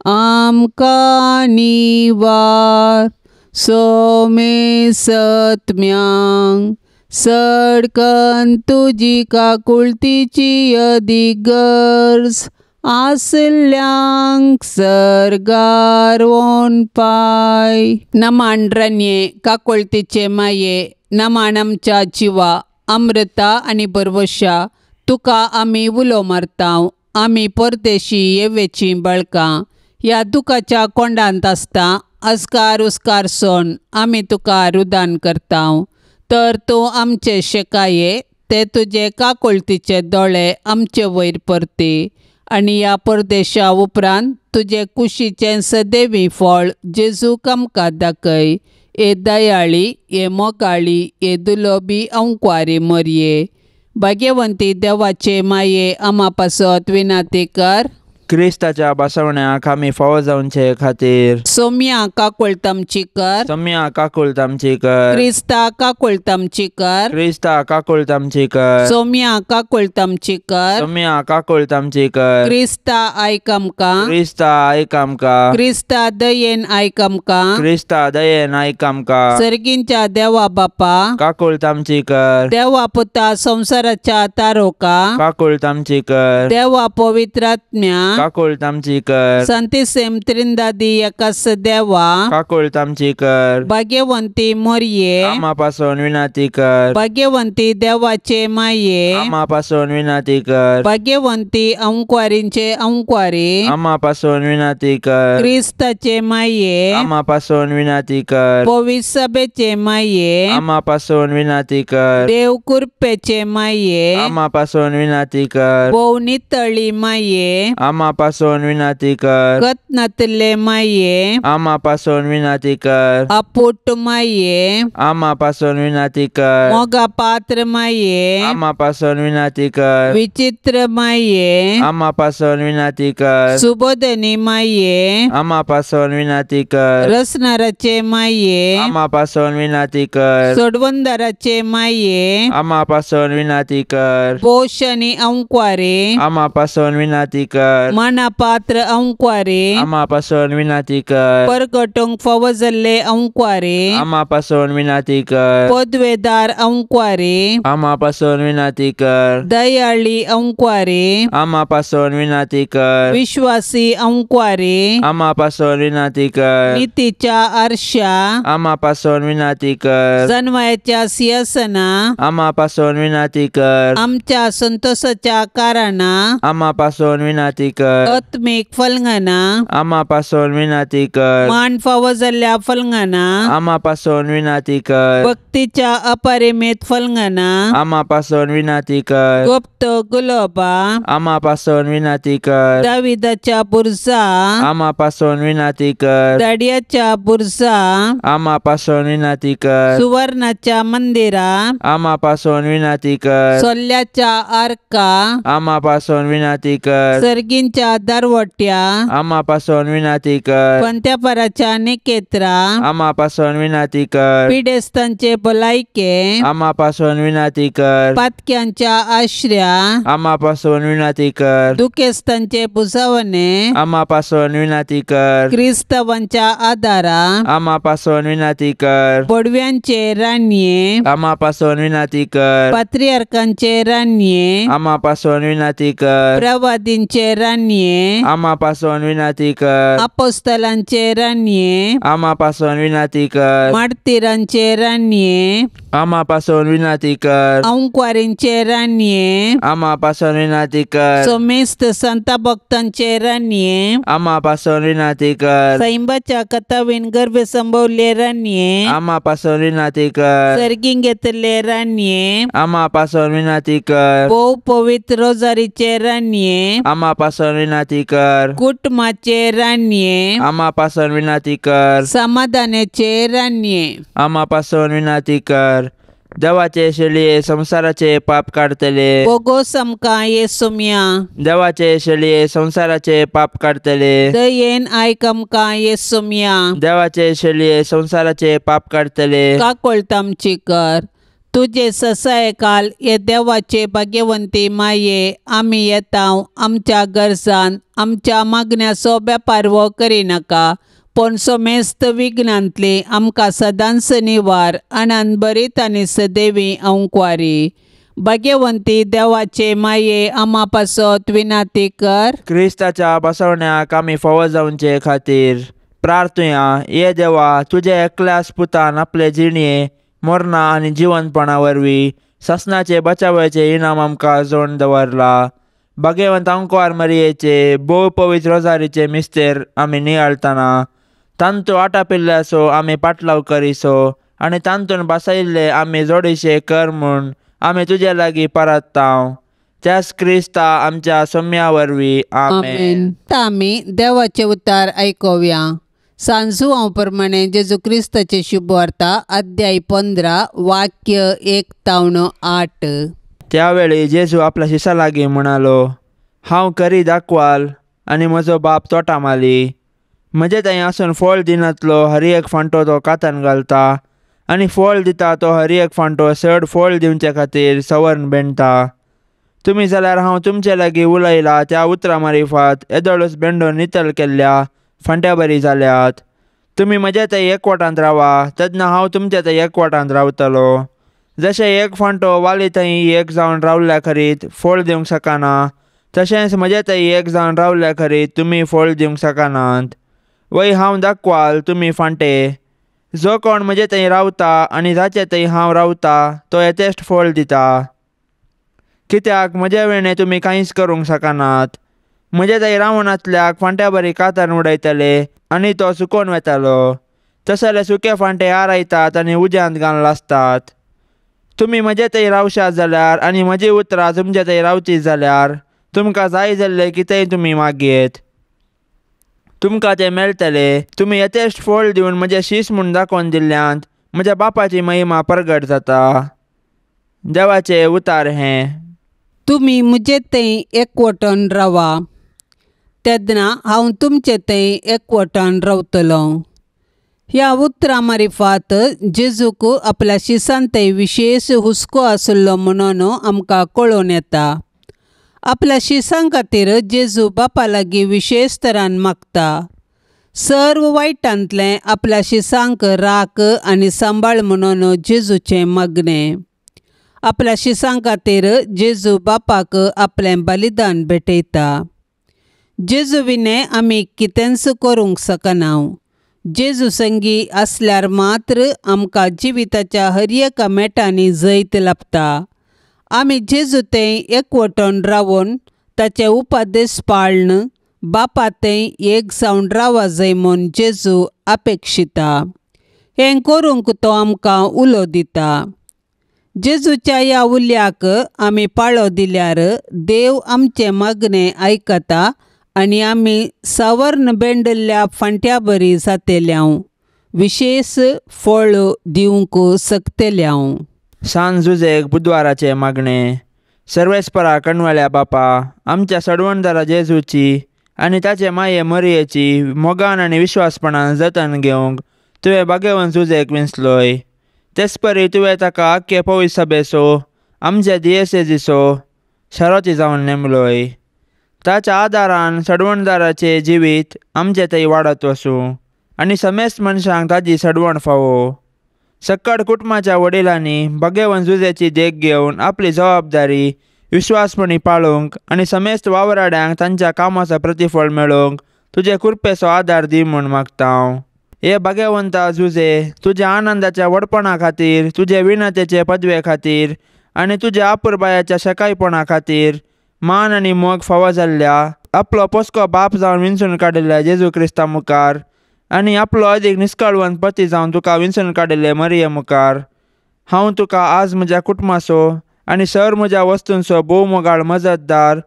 आमकां निवार सोमे सत्म्यांक सडकन तुजी काकुळतीची अदीक गरज आसल्यांक सरगार वोन पाय. नमांड्रन्ये काकुळतीचे माये नमान आमच्या जिवा अमृता आणि बरवशा तुका आमी उलो मारतांव. आमी परदेशी येवेची बळकां ह्या दुखाच्या कोंडांत आसता अस्कार उस्कार सोन आमी तुका रुदान करतांव. तर तूं आमचे शेकाये ते तुजे काकुळतीचे दोळे आमचे वयर परती आणि ह्या परदेशा उपरांत तुजे कुशीचें सदैवी फळ जेजूक आमकां दाखय. ए दयाळी ए मोगाळी ए दुलोबी अंकुवारी मरिये. भाग्यवंती देवाचे माये आम्हा पासत विनंती कर. क्रिस्ताच्या बसवण्याक आमी फावो जावचे खातीर सोम्या काकुळतामची कर. सम्या काकुळतामची कर. क्रिस्ता काकुळतामची कर. क्रिस्ता काकुळतामची कर. सोम्या काकुळतामची कर. सम्या काकुळतामची कर. क्रिस्ता आयक आमकां. क्रिस्ता आयक आमकां. क्रिस्ता दयेन आयक आमकां. क्रिस्ता दयेन आयक आमकां. सर्गींच्या देवा बापा काकुळतामची कर. देवा पुता संसाराच्या तारोका काकुळतामची कर. देवा पवित्रात्म्या काकुळतामची कर. संतिसेम त्रिंदादी एकास देवा काकुळतामची कर. भाग्यवंती मरिये आम्हा पासून विनंती कर. भाग्यवंती देवाचे माये आम्हा पासून विनंती कर. भाग्यवंती अंकुवारींचे अंकुवारी आम्हा पासून विनंती कर. क्रिस्ताचे माये आम्हा पासून विनंती कर. पवित्र सभेचे माये आम्हा पासून विनंती कर. देव कृपेचे माये आम्हा पासून विनंती कर. भोवनी तळी माये आम्हा आम्हा पासून विनंती कर. कत्नतले माये आम्हा पासून विनंती कर. अपुट माये आम्हा पासून विनंती कर. मोगा पात्र माये आम्हा पासून विनंती कर. विचित्र माये आम्हा पासून विनंती कर. सुबोधनी माये आम्हा पासून विनंती कर. रसनाराचे माये आम्हा पासून विनंती कर. सोडवंदाराचे माये आम्हा पासून विनंती कर. पोषणी अंक्वारे आम्हा पासून विनंती कर. मनापात्र अंक्वारे आम्हा पासून विनंती कर. परगटोंक फवजल्ले अंक्वारे आम्हा पासून विनंती कर. पदवेदार अंक्वारे आम्हा पासून विनंती कर. दयाळी अंक्वारे आम्हा पासून विनंती कर. विश्वासी अंक्वारे आम्हा पासून विनंती कर. नीतीच्या आरशा आम्हा पासून विनंती कर. जन्माच्या सिंहासना आम्हा पासून विनंती कर. आमच्या संतोषाच्या कारणा आम्हा पासून विनंती कर. आत्मिक फलंगना आम्हा पासून विनंती कर. मान फवजल्ल्या फलंगना आम्हा पासून विनंती कर. भक्तीच्या अपरिमित फलंगना आम्हा पासून विनंती कर. गुप्त गुलाबा आम्हा पासून विनंती कर. दाविदाच्या बुरजा आम्हा पासून विनंती कर. दाडियाच्या बुरजा आम्हा पासून विनंती कर. सुवर्णाच्या मंदिरा आम्हा पासून विनंती कर. सोल्ल्याच्या आर्का आम्हा पासून विनंती कर. सर्गींच्या दारवट्या आम्हा पासून विनंती कर. पंत्यापराच्या निकेत्रा आम्हा पासून विनंती कर. पिडेस्तांचे भलायके आम्हा पासून विनंती कर. पातक्यांच्या आश्र्या आम्हा पासून विनंती कर. दुखेस्तांचे बुजावणे आम्हा पासून विनंती कर. क्रिस्तवांच्या आदारा आम्हा पासून विनंती कर. पडव्यांचे रान्ये आम्हा पासून विनंती कर. पात्रियार्कांचे रान्ये आम्हा पासून विनंती कर. प्रवादींचे रान्ये आम्हा पासून विनंती कर. अपोस्तलांचे रान्ये आम्हा पासून विनंती कर. मार्तिरांचे रान्ये आम्हा पासून विनंती कर. अंक्वारींचे रान्ये आम्हा पासून विनंती कर. सोमेस्त संत भक्तांचे रान्ये आम्हा पासून विनंती कर. सैंबाच्या कथावीन गर्भ संभवले रान्ये आम्हा पासून विनंती कर. सर्गीं घेतले रान्ये आम्हा पासून विनंती कर. बहु पवित्र रोजारीचे रान्ये आम्हा पासून विनंती कर. कुटुंबाचे रान्ये आम्हा पासून विनंती कर. समाधानाचे रान्ये आम्हा पासून विनंती कर. देवाचे शेळये संसाराचे पाप काढतले. बोगो समका येसुम्या देवाचे शेळये संसाराचे पाप काढतले. दयेन आयकमका येसुम्या देवाचे शेळये संसाराचे पाप काढतले. का कोळतामची कर तुझे ससाय काल ये देवाचे भाग्यवंती माये आम्ही येताव आमच्या गरजान आमच्या मागण्या सोब्या पारवो करी नाका पण सोमेस्त विघ्नांतली आमकां सदांच निवार आनंद बरीत आनी सदैवी अंक्वारी. भाग्यवंती देवाचे माये आम्हा पासत विनंती कर. क्रिस्ताच्या बसवण्याक आमी फावो जावचे खातीर प्रार्थुया. ये देवा तुझे एकल्याच पुतान आपले जिणये मरणा आनी जिवंतपणा वरवीं ससनाचे बचावाचे इनाम आमकां जोड दवरला. भाग्यवंत अंकवार मरियेचे भोव पवित्र रोजारीचे मिस्तेर आमी नियाळतना तांतू आटापिल्ल्याचो आमी पाटलाव करिसो आनी तांतून बसयल्ले आमी जोडीशे कर म्हूण आमी तुजे लागीं परताव. त्याच क्रिस्ता आमच्या सोम्या वरवीं आमेन. आमी देवाचे उतार आयकोव्या. सांजू हांव प्रमाणे जेजू क्रिस्ताचे शुभवार्ता अध्याय 15 वाक्य 1-8. त्यावेळी जेजू आपल्या शिशा लागीं म्हणालो, हांव करी दाखवाल आनी म्हजो बाप तोटा माली. म्हजे थंय आसून फळ दिनातलो हर एक फांटो तो कातान घालता आनी फळ दिता तो हर एक फांटो चड फळ दिवचे खातीर सवर्ण बेंडटा. तुमी जाल्यार हांव तुमचे लागीं उलयला त्या उतरां मारिफात येदोळूच बेंडून नितळ केल्ल्या फांट्या बरी जाल्यात. तुमी म्हजे थंय एकवटांत रावा तेन्ना हांव तुमचे थंय एकवटांत रावतलो. जशें एक फांटो वाली थंय एक जावन रावल्ल्या खरीत फळ दिवंक शकना तशेंच म्हजे थंय एक जावन रावल्ल्या खरीत तुमी फळ दिवंक शकनात. वय हांव दाखवाल तुमी फांटे. जो कोण म्हजे थंय रावता आनी जाचे थंय हांव रावता तो येतेश्ट फळ दिता. कित्याक म्हजे वेळें तुमी कांयच करूंक शकनात. म्हजे थंय रावनातल्याक फांट्या बरी कातान उडयतले आनी तो सुकोवन वेतालो. तसले सुके फांटे आरायतात आनी उज्यांत घालून लासतात. तुमी म्हजे थंय रावशात जाल्यार आनी म्हजी उतरां तुमचे थंय रावची जाल्यार तुमकां जाय जाल्ले कितेंय तुमी मागयेत तुमकां तें मेळटलें. तुमी यथेश्ट फळ दिवन म्हजें शीस म्हूण दाखोवन दिल्ल्यांत म्हज्या बापाची महिमा प्रगट जाता. देवाचें उतार हें. तुमी म्हजे थंय एकवटान रावा तेन्ना हांव तुमचे थंय एकवटान रावतलो. ह्या उतरां मारिफात जेजूक आपल्या शिसान थंय विशेश हुस्को आसलो म्हणून आमकां कळून येता. आपल्या शिसां खातीर जेजू बापा लागीं विशेश तरान मागता. सर्व वायटांतलें आपल्या शिसांक राख आनी सांबाळ म्हणून जेजूचें मागणें. आपल्या शिसां खातीर जेजू बापाक आपलें बलिदान भेटयता. जेजू विने आमी कितेंच करूंक शकना. जेजू संगी आसल्यार मात्र आमकां जिविताच्या हर एका मेटांनी जैत लाभता. आमी जेजू थंय एकवटान रावून ताचे उपदेश पाळन बापा थंय एक जावन रावा जाय म्हूण जेजू अपेक्षिता. हें करूंक तो आमकां उलो दिता. जेजूच्या ह्या उल्याक आमी पाळो दिल्यार देव आमचें मागणें आयकता आनी आमी सावर्ण बेंडल्ल्या फांट्या बरी जातल्यांव विशेष फळ दिवंक शकतल्यांव. सांज जुजेक बुधवाराचें मागणें. सर्वेस्परा कणवाल्या बापा, आमच्या सडवणदारा जेजूची आनी ताचे माये मरयेची मोगान आनी विश्वासपणान जतन घेवंक तुवें बागेवन जुजेक विंचलोय. तेच परी तुवें ताका आख्खे पवित्र सभेचो आमचे दियेसेजीचो शारोती जावन नेमलोय. ताच्या आदारान सडवणदाराचें जिवीत आमचें थंय वाडत वचूं आनी समेस्त मनशांक ताजी सडवण फावो. सक्कड कुटुंबाच्या वडिलांनी बागेवन जुजेची देख घेवन आपली जबाबदारी विश्वासपणी पाळूंक आनी समेस्त वावराड्यांक तांच्या कामाचो प्रतिफळ मेळोवंक तुजे कृपेचो आदार दी म्हूण मागता हांव. हे बागेवंता जुजे तुज्या आनंदाच्या व्हडपणा खातीर, तुजे विणतेचे पदवे खातीर आनी तुज्या आपुरबायाच्या शेकायपणा खातीर मान आनी मोग फावो जाल्ल्या आपलो पोसको बाप जावन विंचून काडिल्ल्या जेजू क्रिस्ता मुखार आनी आपलो अदीक निश्कळवंत पती जावन तुका विंचून काडिल्ले मरये मुखार हांव तुका आज म्हज्या कुटुंबाचो आनी सर म्हज्या वस्तूंचो भोव मोगाळ मजतदार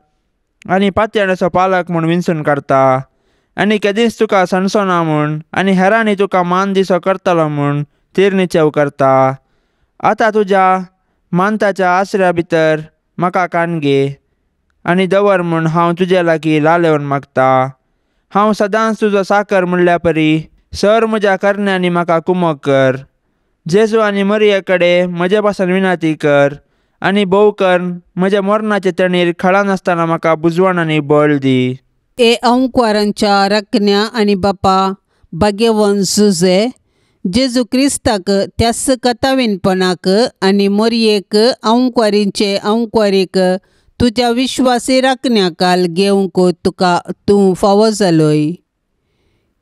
आनी पातयेणाचो पालक म्हूण विंचून काडटा आनी केदींच तुका सणसोना म्हूण आनी हेरांनी तुका मान दिसो करतलो म्हूण तीर करता. आतां तुज्या मानताच्या आसऱ्या भितर म्हाका काणगे आनी दवर म्हूण हांव तुजे लागीं लालेवन मागता. हांव सदांच तुजो साकर म्हणल्या परी सर म्हज्या करण्यांनी म्हाका कुमोग कर. जेजू आनी मरये कडेन म्हजे पासून विनंती कर आनी भोव कर म्हज्या मरणाचे तणीर खळा नासतना म्हाका बुजवण आनी बळ दी. ए अंकुरांच्या रखण्या आनी बापा बागेवन जुजे जेजू क्रिस्ताक त्यास कतावीनपणाक आनी मरयेक अंकुरींचे अंकुरीक तुज्या विश्वासी राखण्या काल घेवंक तुका तूं फावो जालोय.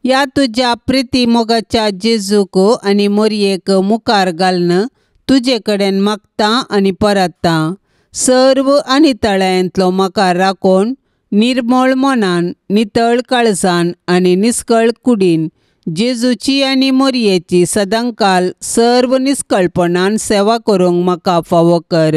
ह्या तुज्या प्रिती मोगाच्या जेजूक आनी मरयेक मुखार घालन तुजे कडेन मागता आनी परतता. सर्व आनी तळ्यांतलो म्हाका राखून निर्मळ मनान, नितळ काळजान आनी निश्कळ कुडीन जेजूची आनी मरयेची सदांकाल सर्व निश्कळपणान सेवा करूंक म्हाका फावो कर.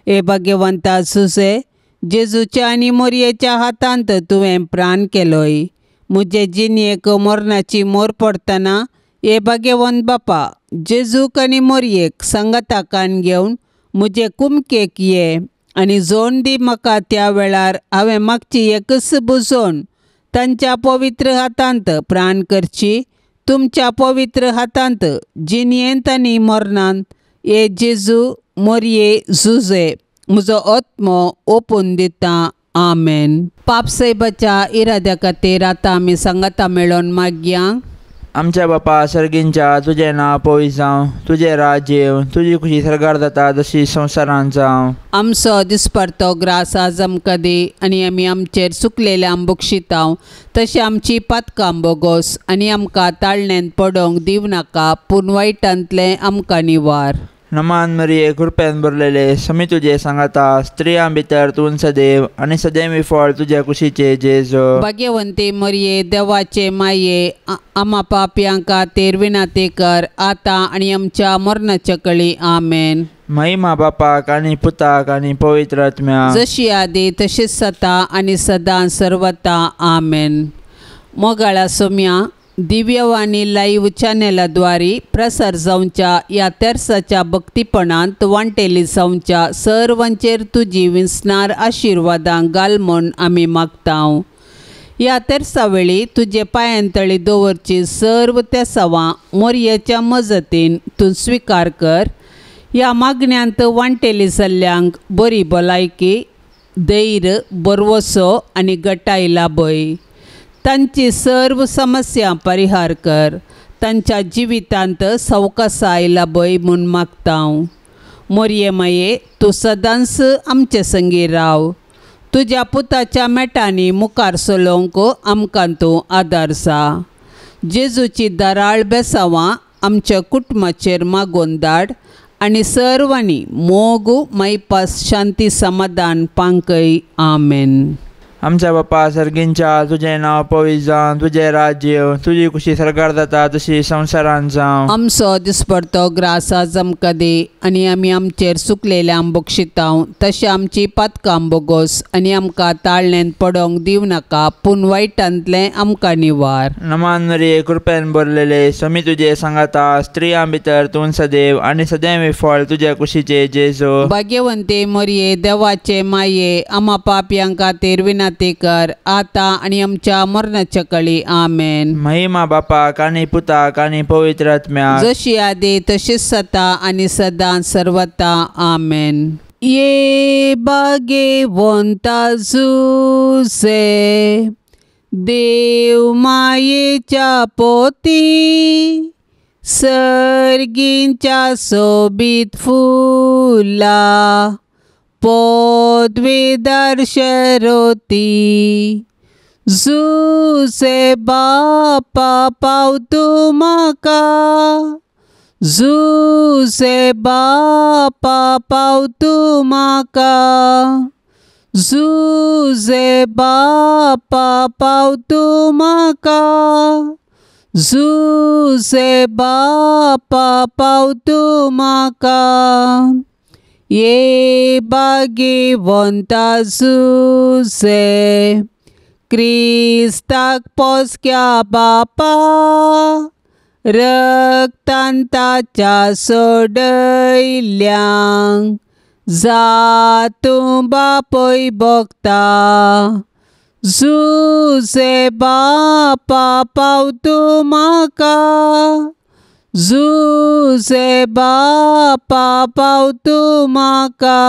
हे भाग्यवंता जुजे जेजूच्या आनी मरयेच्या हातांत तुवें प्राण केलोय. म्हजे जिणयेक मरणाची मोर पडटना हे भाग्यवंत बापा जेजूक आनी मरयेक संगताकान घेवन म्हजे कुमकेक ये आनी जोड दी म्हाका त्या वेळार हांवें मागची एकच बुजोवन तांच्या पवित्र हातांत प्राण करची. तुमच्या पवित्र हातांत जिणयेंत आनी मरणांत हे जेजू मरये जुजे म्हजो आत्मो ओपून दिता. आमेन. पापसैबाच्या इराद्या खातीर आतां आमी सांगाता मेळोन मागया. आमच्या बापा सर्गींच्या तुजें नांव पवित्र जावं, तुजें राज्य येवं, तुजी खुशी सरकार जाता तशी संवसारांत जावं. आमचो दिसपरतो ग्रास आज आमकां दी आनी आमी आमचेर चुकलेले आंबोक्षितांव तशी आमची पातकां बोगोस आनी आमकां ताळणेंत पडोवंक दिव नाका पूण वायटांतलें आमकां निवार. नमान मरिये कृपेन भरलेले समी तुझे सांगाता स्त्रियां भितर तूं सदैव आणि सदैवी फळ तुझ्या कुशीचे जेजो. भाग्यवंते मरिये देवाचे माये आम्हा पाप्यांका खातीर विनंती कर आता आणि आमच्या मरणाच्या कळी आमेन. महिमा बापाक आणि पुताक आणि पवित्र आत्म्याक जशी आदी तशीच सता आणि सदां सर्वता आमेन. मोगाळा सोम्या दिव्यवाणी लाईव्ह चॅनेलाद्वारे प्रसार जावच्या या तेर्साच्या भक्तीपणांत वांटेली जावच्या सर्वांचेर तुजी विस्नार आशिर्वादां घाल म्हूण आमी मागतांव. या तेर्सा वेळी तुजे पांयांतळी दवरची सर्व त्या सवां मोरयेच्या मजतीन तूं स्विकार कर. ह्या मागण्यांत वांटेली जाल्ल्यांक बरी भलायकी, धैर्य, बरवसो आनी घटाय लाभय. तांची सर्व समस्या परिहार कर. तांच्या जिवितांत सवकासाय लाभय म्हूण मागतांव. मोरये माये तूं सदांच आमचे संगी राव. तुज्या पुताच्या मेटांनी मुखार चलोवंक आमकां तूं आदार जा. जेजूची दराळ बेसांवां आमच्या कुटुंबाचेर मागोवन धाड आनी सर्वांनी मोग मैपास शांती समाधान पांकय आमेन. आमच्या बापा सर्गींच्या तुझें नांव पवित्र जावं, तुझें राज्य, तुजी कुशी सरकार जाता तशी संवसारांत जावं. आमचो दिसपडतो ग्रास आज आमकां दे आनी आमी आमचेर चुकलेल्यांक बक्षितांव तशें आमची पातकां बोगोस आनी आमकां ताळणेंत पडोंक दिवं नाका पूण वायटांतलें आमकां निवार. नमान मरिये कृपेन भरलेले समी तुझे सांगाता स्त्रियां भितर तूं सदैव आणि सदैवी फळ तुझ्या कुशीचे जेजो. भाग्यवंते मरिये देवाचे माये आम्हा पाप्यांक खातीर विनंती कर आता आणि आमच्या मरणाच्या कळी आमेन. महिमा बापाक आणि पुताक आणि पवित्र आत्म्याक जशी आदी तशीच सता आणि सदां सर्वता आमेन. ये भाग्यवंता जुसे देव मायेच्या पोती सर्गींच्या सोबीत फुला पदवीदार शरोती जुसे बापा पावतू म्हाका जुसे बापा पावतू म्हाका जुसे बापा पावतू म्हाका जुसे बापा पावतू म्हाका. ये भाग्यवंता जुसे क्रिस्ताक पोसक्या बापा रक्तान ताच्या सोडयल्यांक जा तूं बापय भोगता जुसे बापा पावतू म्हाका जुसे बापा पावतू म्हाका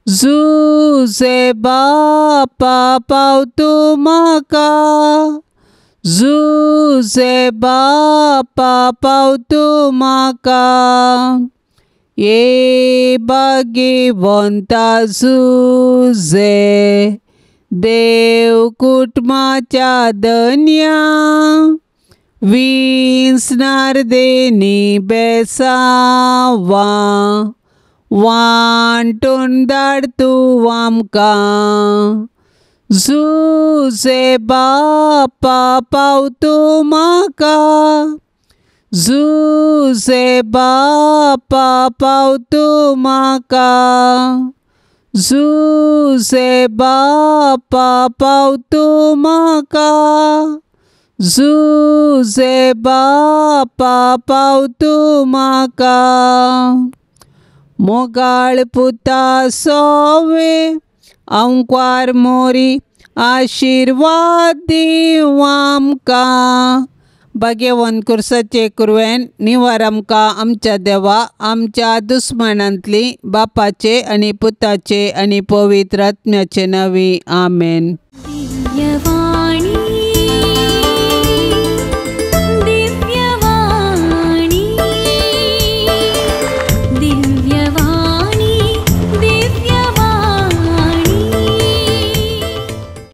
जुसे बापा पावतू म्हाका जुसे बापा पावतू म्हाका. ये भाग्यवंता जुसे देव कुटुंबाच्या धन्या विस्नार देनी बेसावां वांटून धाड तूं आमकां जुसे बापा पावतू म्हाका जुसे बापा पावतू म्हाका जुसे बापा पावतू म्हाका जुसे बापा पावतू म्हाका. मोगाळ पुता सोवे अंकार मोरी आशिर्वाद दिव आमकां. भाग्यवन कुर्साचे कुरवेन निवार आमकां आमच्या देवा आमच्या दुस्मनांतली बापाचे आनी पुताचे आनी पवित्र आत्म्याचे नवी आमेन.